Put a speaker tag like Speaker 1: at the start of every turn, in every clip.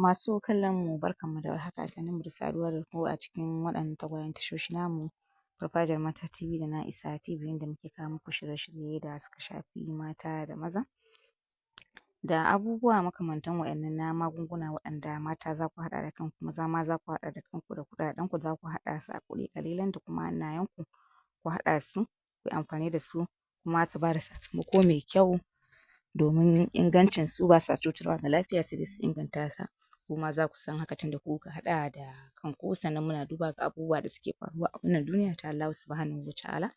Speaker 1: Masu kallon mu barkanmu da warhaka, sannunmu da saduwa da ku a cikin waɗannan tagwayen tashoshi namu Farfajiyar Mata TV da Na'isa TV, inda muke kawo muku shirye-shirye da suka shafi mata da maza da abubuwa makamantan waɗannan na magunguna waɗanda mata za ku haɗa da kanku, maza ma za ku haɗa da kanku da kuɗaɗenku za ku haɗa su a kuɗi ƙalilan da kuma hannayenku ku haɗa su ku yi amfani da su kuma su ba da sakamako mai kyau domin ingancinsu ba sa cutarwa ga lafiya sai dai su inganta ta. Kuma za ku san haka tunda ku kuka haɗa da kanku, sannan muna duba ga abubuwa da suke faruwa a wannan duniya ta Allahu Subhanahu wa ta'ala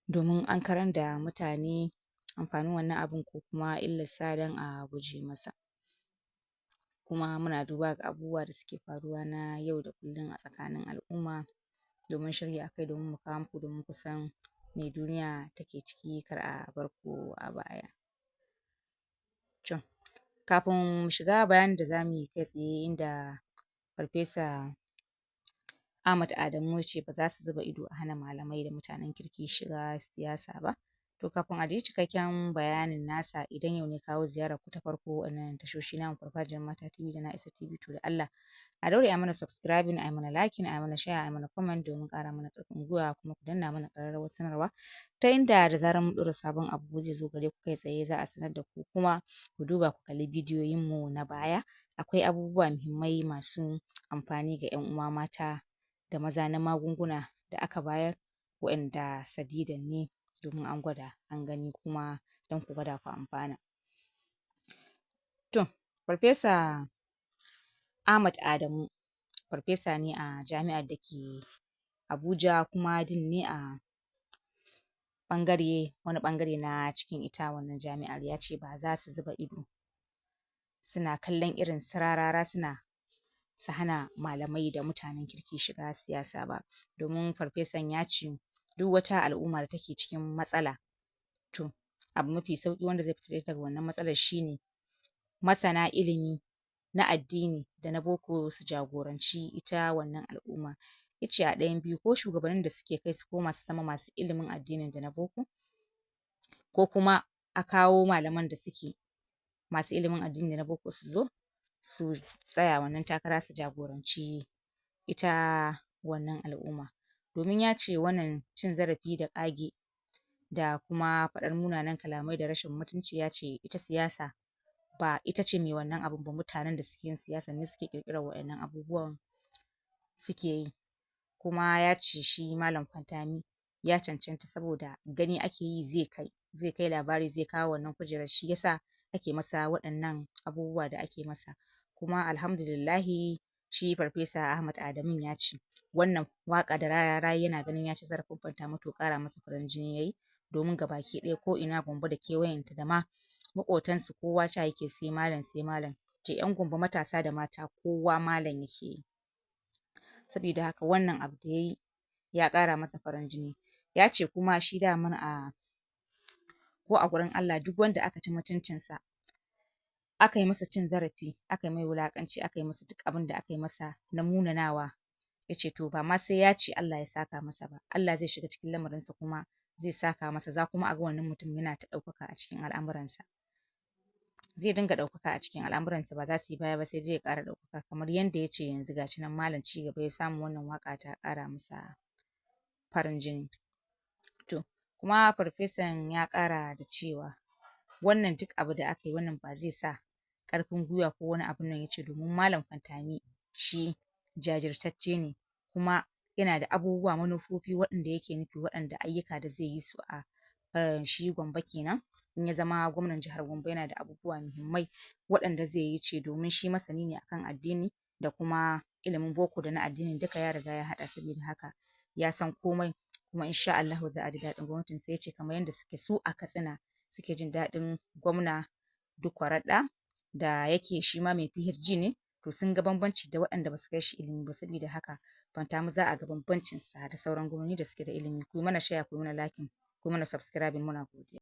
Speaker 1: domin ankarar da mutane amfanin wannan abun ko kuma illarsa don a guje masa. Kuma muna duba ga abubuwa da suke faruwa na yau da kullum a tsakanin al'umma domin sharhi a kai, domin mu kawo muku domin ku san me duniya take ciki, kar a bar ku a baya. To, kafin mu shiga bayanin da za mu yi kai tsaye, inda Farfesa Ahmad Adamu ya ce ba za su zuba ido a hana malamai da mutanen kirki shiga siyasa ba. To kafin a ji cikakken bayanin nasa, idan yau ne kawo ziyararku ta farko wannan tashoshi namu Farfajiyar Mata TV da Na'isa TV, to da Allah a daure a mana subscribing, a mana liking, a mana share, a mana comment domin ƙara mana ƙarfin gwiwa, kuma ku danna mana ƙararrawar sanarwa ta inda da zarar mun ɗora sabon abu zai zo gare ku kai tsaye, za a sanar da ku. Kuma ku duba ku kalli bidiyoyinmu na baya, akwai abubuwa muhimmai masu amfani ga 'yan uwa mata da maza na magunguna da aka bayar waɗanda sadidan ne domin an gwada an gani, kuma don ku gwada ku amfana. To, Farfesa Ahmad Adamu farfesa ne a jami'ar da ke Abuja, kuma dean ne a wani ɓangare na cikin ita wannan jami'ar. Ya ce ba za su zuba ido suna kallon irin su rarara su hana malamai da mutanen kirki shiga siyasa ba, domin farfesan ya ce duk wata al'umma da take cikin matsala, to abu mafi sauƙi wanda zai fitar da ita daga wannan matsalar shi ne masana ilimi na addini da na boko su jagoranci ita wannan al'umma. Ya ce a ɗayan biyu, ko shugabannin da suke kai su koma su zama masu ilimin addinin da na boko, ko kuma a kawo malaman da suke masu ilimin addini da na boko su zo su tsaya wannan takara su jagoranci ita wannan al'umma. Domin ya ce wannan cin zarafi da ƙage da kuma faɗar munanan kalamai da rashin mutunci, ya ce ita siyasa ba ita ce mai wannan abun ba, mutanen da suke yin siyasan ne suke ƙirƙirar waɗannan abubuwan suke yi. Kuma ya ce shi Malam Fantami ya cancanta, saboda gani ake yi zai kai labari, zai kawo wannan kujerar, shi ya sa ake masa waɗannan abubuwa da ake masa. Kuma alhamdulillahi shi Farfesa Ahmad Adamun ya ce wannan waƙa da rarara yana ganin ya ci zarafin Fantami, to ƙara masa farin jini ya yi, domin gabaki ɗaya ko'ina Gombe da kewayenta da ma maƙotansu kowa ca yake sai malam sai malam. Ce 'yan Gombe matasa da mata kowa malam yake yi. Sabida haka wannan abu da ya yi ya ƙara masa farin jini. Ya ce kuma shi daman ko a gurin Allah duk wanda aka ci mutuncinsa, aka yi masa cin zarafi, aka yi mai wulaƙanci, aka yi masa duk abin da aka yi masa na munanawa, ya ce to ba ma sai ya ce Allah ya saka masa ba, Allah zai shiga cikin lamarinsa kuma zai saka masa, za kuma a ga wannan mutum yana ta ɗaukaka a cikin al'amuransa. Zai dinga ɗaukaka a cikin al'amuransa, ba za su yi baya ba sai dai ya ƙara ɗaukaka, kamar yanda ya ce yanzu ga shi nan malam ci gaba ya samu, wannan waƙa ta ƙara masa farin jini. To, kuma farfesan ya ƙara da cewa wannan duk abu da aka yi, wannan ba zai sa ƙarfin gwiwa ko wani abun nan, ya ce domin Malam Fantami shi jajirtacce ne, kuma yana da abubuwa manufofi waɗanda yake nufi, waɗanda ayyuka da zai yi su a shi Gombe kenan, in ya zama gwamnan jihar Gombe yana da abubuwa muhimmai waɗanda zai yi, ce domin shi masani ne akan addini da kuma ilimin boko da na addini duka ya riga ya haɗa, sabida haka ya san komai, kuma in sha Allahu za a ji daɗin gwamnatinsa. Ya ce kamar yanda suke su a Katsina suke jin daɗin gwamna Dikko Raɗa da yake shi ma mai PhD ne, to sun ga bambanci da waɗanda ba su kai shi ilimi ba, sabida haka Fantami za a ga bambancinsa da sauran gwamnoni da suke da ilimi. Ku yi mana share, ku yi mana liking, ku yi mana subscribing, muna godiya.